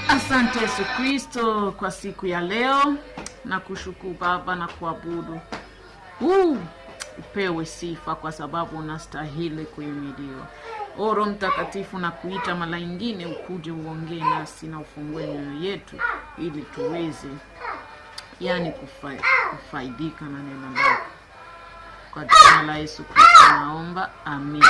Asante Yesu Kristo kwa siku ya leo, na kushukuru Baba na kuabudu. Upewe sifa kwa sababu unastahili kuhimidiwa. Roho Mtakatifu, na kuita mara nyingine ukuje uongee nasi na ufungue mioyo yetu ili tuweze kufaidika na neno lako. Kwa jina la Yesu Kristo naomba, amen.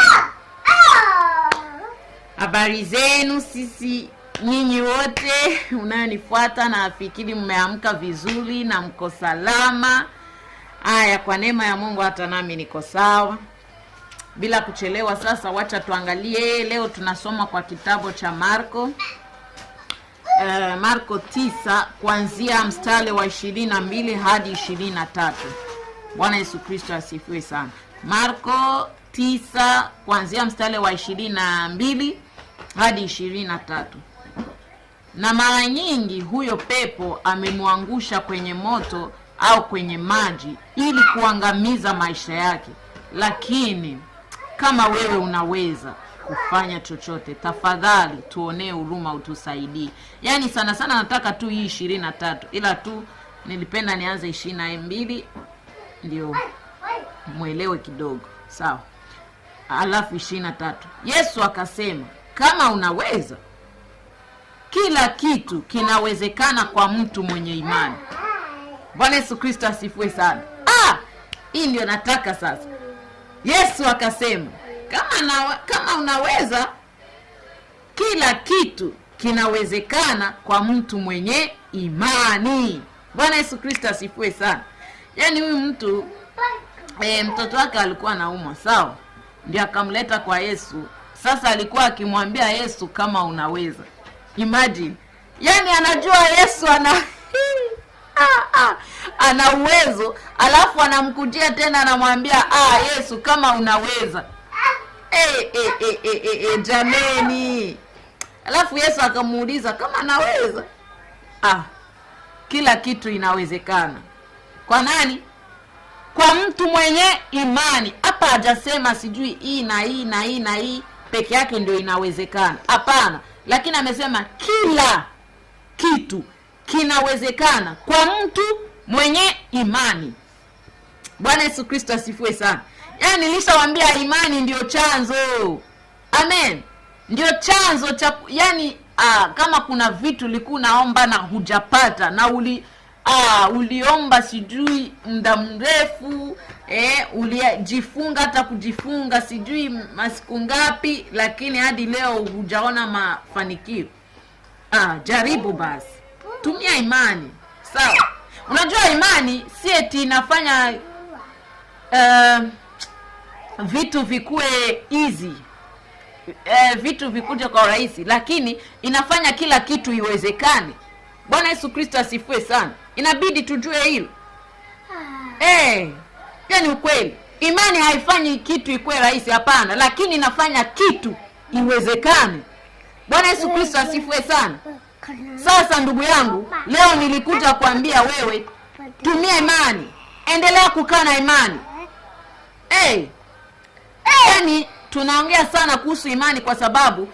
Habari zenu sisi nyinyi wote unayonifuata, na afikiri mmeamka vizuri na mko salama. Haya, kwa neema ya Mungu hata nami niko sawa. Bila kuchelewa sasa, wacha tuangalie leo tunasoma kwa kitabu cha Marko. Marko 9 kuanzia mstari wa 22 hadi 23. Bwana Yesu Kristo asifiwe sana. Marko 9 kuanzia mstari wa 22 hadi 23. Na mara nyingi huyo pepo amemwangusha kwenye moto au kwenye maji ili kuangamiza maisha yake. Lakini kama wewe unaweza kufanya chochote, tafadhali tuonee huruma, utusaidie. Yaani sana sana nataka tu hii 23, ila tu nilipenda nianze 22 ndio muelewe kidogo. Sawa? Alafu 23. Yesu akasema, kama unaweza, kila kitu kinawezekana kwa mtu mwenye imani. Bwana Yesu Kristo asifiwe sana. Hii ndio nataka sasa. Yesu akasema, kama unaweza, kila kitu kinawezekana kwa mtu mwenye imani. Bwana Yesu Kristo asifiwe sana. Yaani huyu mtu mtoto wake alikuwa anaumwa, sawa? Ndio akamleta kwa Yesu. Sasa alikuwa akimwambia Yesu, kama unaweza. Imagine. Yaani anajua Yesu ana uwezo, alafu anamkujia tena anamwambia Yesu, kama unaweza. Jameni. Alafu Yesu akamuuliza, kama naweza? Kila kitu inawezekana. Kwa nani? Kwa mtu mwenye imani. Hapa hajasema sijui hii na hii na hii na hii peke yake ndio inawezekana. Hapana. Lakini amesema kila kitu kinawezekana kwa mtu mwenye imani. Bwana Yesu Kristo asifiwe sana. Yaani nilishawaambia imani ndio chanzo. Amen. Ndio chanzo cha, yani kama kuna vitu ulikuwa naomba na hujapata, na uliomba sijui muda mrefu, ulijifunga hata kujifunga sijui masiku ngapi, lakini hadi leo hujaona mafanikio. Jaribu basi. Tumia imani. Sawa? Unajua imani si eti inafanya vitu vikue easy. Vitu vikuje kwa urahisi, lakini inafanya kila kitu iwezekane. Bwana Yesu Kristo asifiwe sana. Inabidi tujue hilo. Yaani ukweli. Imani haifanyi kitu ikuwe rahisi, hapana, lakini inafanya kitu iwezekane. Bwana Yesu Kristo asifiwe sana. Sasa ndugu yangu, leo nilikuja kuambia wewe tumia imani. Endelea kukaa na imani. Yaani tunaongea sana kuhusu imani kwa sababu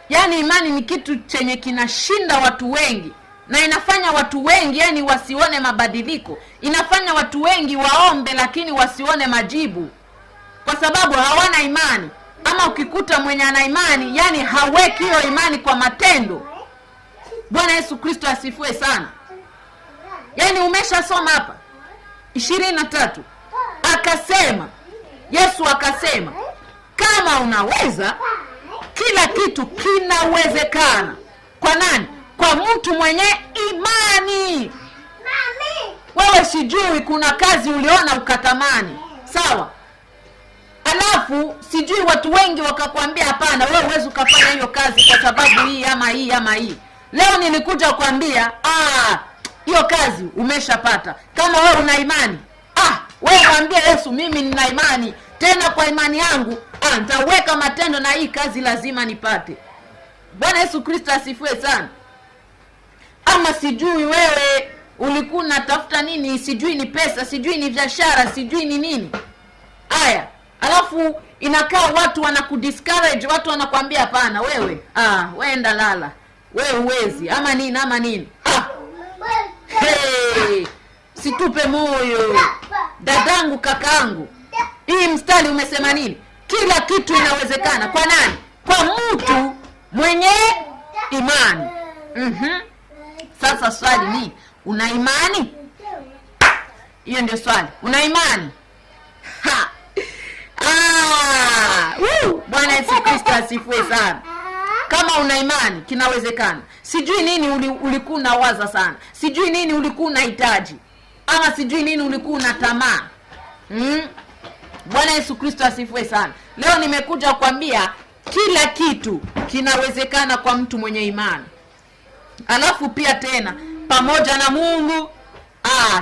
yaani imani ni kitu chenye kinashinda watu wengi, na inafanya watu wengi yani wasione mabadiliko. Inafanya watu wengi waombe lakini wasione majibu kwa sababu hawana imani. Ama ukikuta mwenye ana imani, yani haweki hiyo imani kwa matendo. Bwana Yesu Kristo asifiwe sana. Yani umeshasoma hapa 23. Akasema, Yesu akasema, kama unaweza, kila kitu kinawezekana. Kwa nani? Kwa mtu mwenye imani. Wewe sijui kuna kazi uliona ukatamani, sawa? Alafu sijui watu wengi wakakwambia hapana, wewe huwezi ukafanya hiyo kazi kwa sababu hii ama hii ama hii. Leo nilikuja kuambia hiyo kazi umeshapata. Kama wewe una imani, wewe mwambie Yesu, mimi nina imani, tena kwa imani yangu nitaweka matendo na hii kazi lazima nipate. Bwana Yesu Kristo asifiwe sana. Ama sijui wewe ulikuwa unatafuta nini, sijui ni pesa, sijui ni biashara, sijui ni nini. Alafu inakaa watu wanakudiscourage, watu wanakuambia hapana, wewe wenda lala. we huwezi ama nini. Hey, situpe moyo dadangu, kakaangu. Hii mstari umesema nini? Kila kitu inawezekana kwa nani? Kwa mtu mwenye imani. Sasa swali ni, una imani? Hiyo ndio swali. Una imani? Bwana Yesu Kristo asifiwe sana. Kama una imani kinawezekana. Sijui nini ulikuwa unawaza sana. Sijui nini ulikuwa unahitaji. Ama sijui nini ulikuwa unatamani. Bwana Yesu Kristo asifiwe sana. Leo nimekuja kukwambia kila kitu kinawezekana kwa mtu mwenye imani. Alafu pia tena pamoja na Mungu,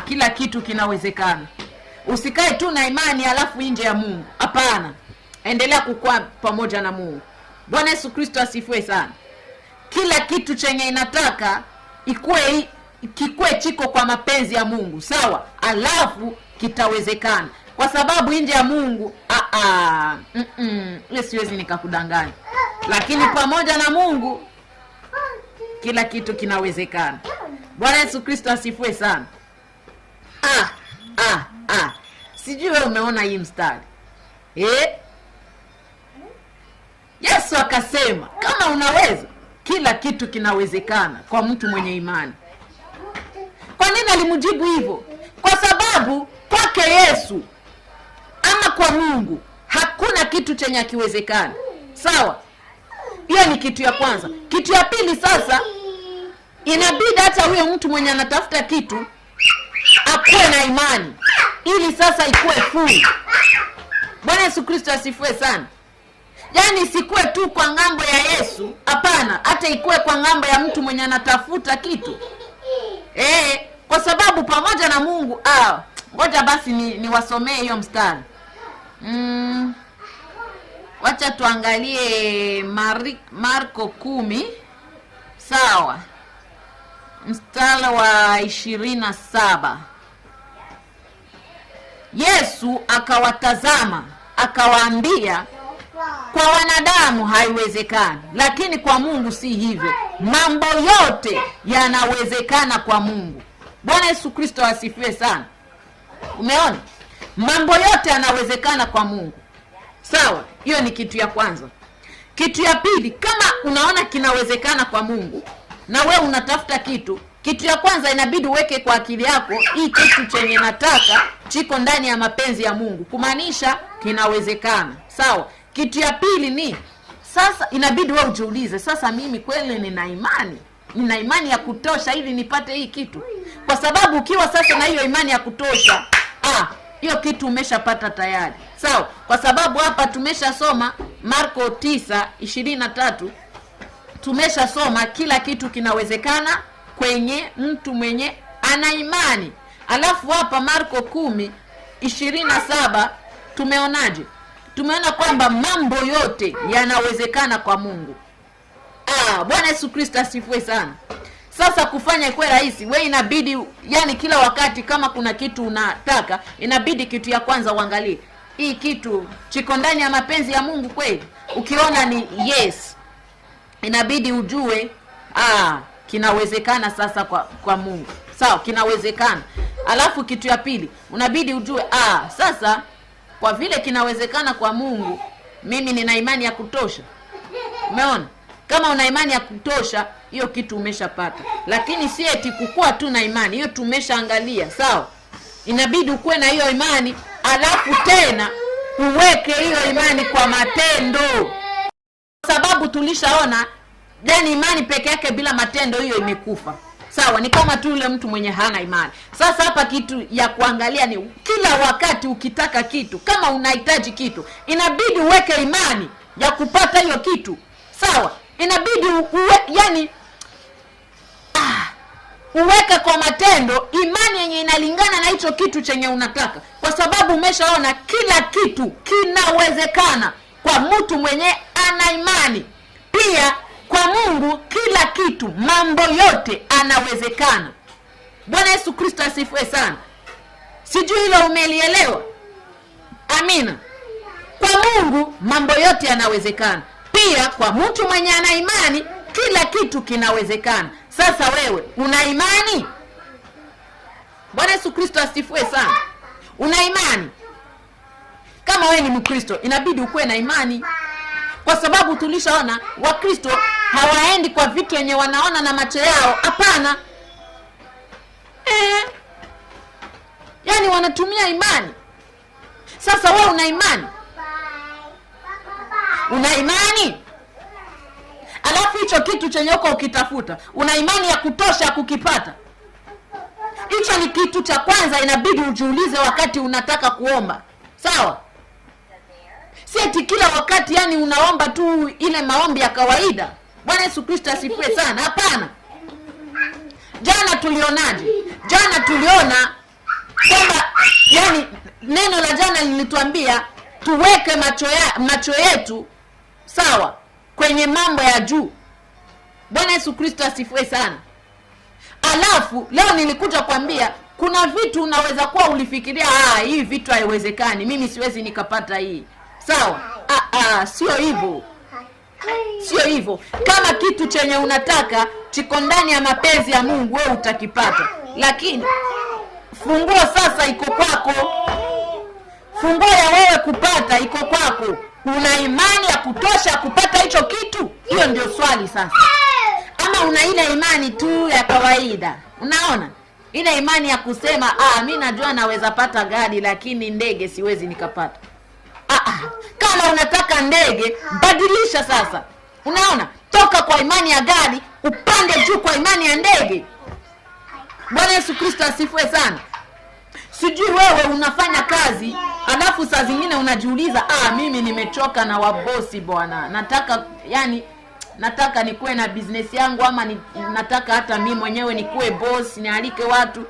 kila kitu kinawezekana. Usikae tu na imani alafu nje ya Mungu. Hapana. Endelea kukua pamoja na Mungu. Bwana Yesu Kristo asifiwe sana. Kila kitu chenye inataka kikue chiko kwa mapenzi ya Mungu, sawa? Alafu kitawezekana. Kwa sababu nje ya Mungu, siwezi nikakudanganya. Lakini pamoja na Mungu kila kitu kinawezekana. Bwana Yesu Kristo asifiwe sana. Sijui wewe umeona hii mstari. Yesu akasema kama unaweza, kila kitu kinawezekana kwa mtu mwenye imani. Kwa nini alimjibu hivyo? Kwa sababu kwake Yesu ama kwa Mungu hakuna kitu chenye hakiwezekani. Sawa? Hiyo ni kitu ya kwanza. Kitu ya pili, sasa inabidi hata huyo mtu mwenye anatafuta kitu akuwe na imani ili sasa ikuwe full. Bwana Yesu Kristo asifiwe sana. Yaani isikuwe tu kwa ngambo ya Yesu, hapana, hata ikuwe kwa ngambo ya mtu mwenye anatafuta kitu. Kwa sababu pamoja na Mungu, ngoja basi niwasomee hiyo mstari. Wacha tuangalie Marko 10, sawa? Mstari wa 27. Yesu akawatazama, akawaambia, kwa wanadamu haiwezekani, lakini kwa Mungu si hivyo. Mambo yote yanawezekana kwa Mungu. Bwana Yesu Kristo asifiwe sana. Umeona? Mambo yote yanawezekana kwa Mungu. Sawa? Hiyo ni kitu ya kwanza. Kitu ya pili, kama unaona kinawezekana kwa Mungu na we unatafuta kitu ya kwanza inabidi uweke kwa akili yako, hii kitu chenye nataka chiko ndani ya mapenzi ya Mungu, kumaanisha kinawezekana. Sawa? Kitu ya pili ni, sasa inabidi wewe ujiulize, sasa mimi kweli nina imani ya kutosha ili nipate hii kitu? Kwa sababu ukiwa sasa na hiyo imani ya kutosha, hiyo kitu umeshapata tayari. Sawa? Kwa sababu hapa tumeshasoma Marko 9:23. Tumeshasoma kila kitu kinawezekana kwenye mtu mwenye ana imani. Alafu hapa Marko 10:27 tumeonaje? Tumeona kwamba mambo yote yanawezekana kwa Mungu. Bwana Yesu Kristo asifiwe sana. Sasa kufanya ikuwe rahisi, wewe inabidi, yani kila wakati kama kuna kitu unataka, inabidi kitu ya kwanza uangalie, hii kitu chiko ndani ya mapenzi ya Mungu kweli? Ukiona ni yes, inabidi ujue kinawezekana sasa kwa Mungu. Sawa, kinawezekana. Alafu kitu ya pili, unabidi ujue sasa kwa vile kinawezekana kwa Mungu, mimi nina imani ya kutosha. Umeona? Kama una imani ya kutosha, hiyo kitu umeshapata. Lakini si eti kukua tu na imani, hiyo tumeshaangalia. Sawa? Inabidi ukuwe na hiyo imani, alafu tena uweke hiyo imani kwa matendo. Kwa sababu tulishaona, yani imani peke yake bila matendo hiyo imekufa. Sawa, ni kama tu yule mtu mwenye hana imani. Sasa hapa kitu ya kuangalia ni kila wakati ukitaka kitu, kama unahitaji kitu, inabidi uweke imani ya kupata hiyo kitu. Sawa? Inabidi uweke kwa matendo imani yenye inalingana na hicho kitu chenye unataka. Kwa sababu umeshaona kila kitu kinawezekana kwa mtu mwenye ana imani. Pia kwa Mungu kila kitu, mambo yote anawezekana. Bwana Yesu Kristo asifiwe sana. Sijui hilo umelielewa? Amina. Kwa Mungu mambo yote yanawezekana. Pia kwa mtu mwenye ana imani kila kitu kinawezekana. Sasa wewe una imani? Bwana Yesu Kristo asifiwe sana. Una imani? Kama wewe ni Mkristo, inabidi ukuwe na imani, kwa sababu tulishaona Wakristo hawaendi kwa vitu yenye wanaona na macho yao. Hapana. Yaani wanatumia imani. Sasa wewe una imani? Una imani? Alafu hicho kitu chenye uko ukitafuta, una imani ya kutosha kukipata? Hicho ni kitu cha kwanza inabidi ujiulize wakati unataka kuomba. Sawa? Si eti kila wakati yani unaomba tu ile maombi ya kawaida. Bwana Yesu Kristo asifiwe sana. Hapana. Jana tulionaje? Jana tuliona kwamba yani neno la jana lilituambia tuweke macho yetu sawa kwenye mambo ya juu. Bwana Yesu Kristo asifiwe sana. Alafu leo nilikuja kuambia kuna vitu unaweza kuwa ulifikiria hii vitu haiwezekani, mimi siwezi nikapata hii. Sawa? Sio hivyo. Sio hivyo. Kama kitu chenye unataka chiko ndani ya mapenzi ya Mungu, wewe utakipata. Lakini funguo sasa iko kwako. Funguo ya wewe kupata iko kwako. Una imani ya kutosha kupata hicho kitu? Hiyo ndio swali sasa. Ama una ile imani tu ya kawaida? Unaona? Ile imani ya kusema mimi najua naweza pata gari lakini ndege siwezi nikapata. Kama unataka ndege, badilisha sasa. Unaona? Toka kwa imani ya gari upande juu kwa imani ya ndege. Bwana Yesu Kristo asifiwe sana. Sijui wewe unafanya kazi, alafu saa zingine unajiuliza, mimi nimechoka na wabosi bwana. Nataka nikuwe na business yangu, ama nataka hata mimi mwenyewe nikuwe boss, nialike watu.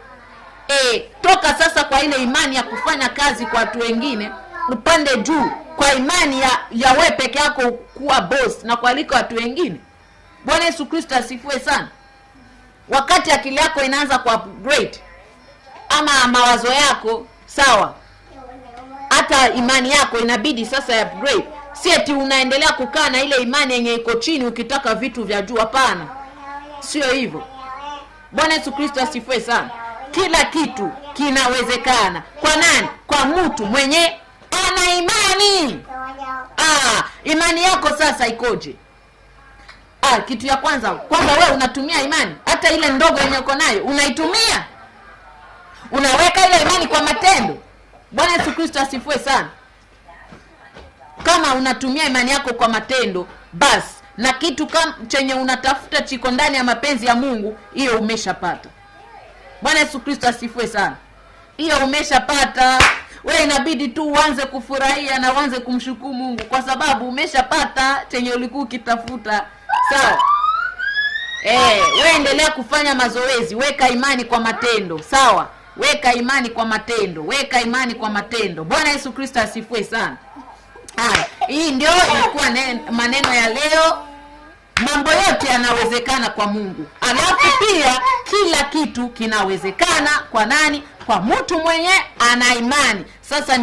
Toka sasa kwa ile imani ya kufanya kazi kwa watu wengine, upande juu kwa imani ya wewe peke yako kuwa boss na kualika watu wengine. Bwana Yesu Kristo asifiwe sana. Wakati akili yako inaanza ku upgrade ama mawazo yako, sawa, hata imani yako inabidi sasa ya upgrade. Si eti unaendelea kukaa na ile imani yenye iko chini ukitaka vitu vya juu. Hapana. Sio hivyo. Bwana Yesu Kristo asifiwe sana. Kila kitu kinawezekana. Kwa nani? Kwa mtu mwenye ana imani. Imani yako sasa ikoje? Kitu ya kwanza wewe unatumia imani. Hata ile ndogo yenye uko nayo unaitumia. Unaweka ile imani kwa matendo. Bwana Yesu Kristo asifiwe sana. Kama unatumia imani yako kwa matendo, basi na kitu kama chenye unatafuta chiko ndani ya mapenzi ya Mungu, hiyo umeshapata. Bwana Yesu Kristo asifiwe sana. Hiyo umeshapata. Wewe inabidi tu uanze kufurahia na uanze kumshukuru Mungu kwa sababu umeshapata chenye ulikuwa ukitafuta. Sawa? Wewe endelea kufanya mazoezi, weka imani kwa matendo. Sawa? Weka imani kwa matendo. Weka imani kwa matendo. Bwana Yesu Kristo asifiwe sana. Hii ndio ilikuwa maneno ya leo. Mambo yote yanawezekana kwa Mungu. Alafu pia kila kitu kinawezekana kwa nani? Kwa mtu mwenye ana imani. Sasa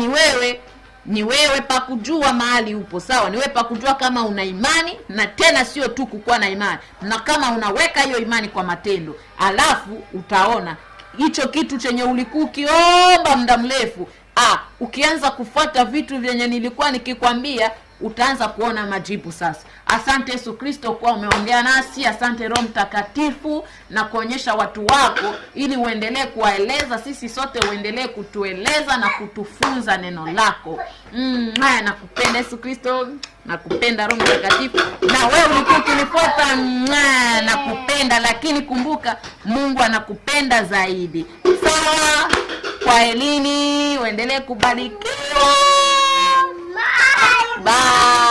ni wewe pa kujua mahali upo. Sawa? Ni wewe pa kujua kama una imani, na tena sio tu kukuwa na imani, na kama unaweka hiyo imani kwa matendo. Alafu utaona hicho kitu chenye ulikuwa ukiomba muda mrefu, ukianza kufuata vitu vyenye nilikuwa nikikwambia, utaanza kuona majibu sasa. Asante Yesu Kristo kwa umeongea nasi. Asante Roho Mtakatifu na kuonyesha watu wako ili uendelee kuwaeleza sisi sote, uendelee kutueleza na kutufunza neno lako. Nakupenda Yesu Kristo, nakupenda Roho Mtakatifu. Na wewe ulikuwa ukinifuata, nakupenda, lakini kumbuka Mungu anakupenda zaidi. Sawa? Kwa elini uendelee kubarikiwa. Bye.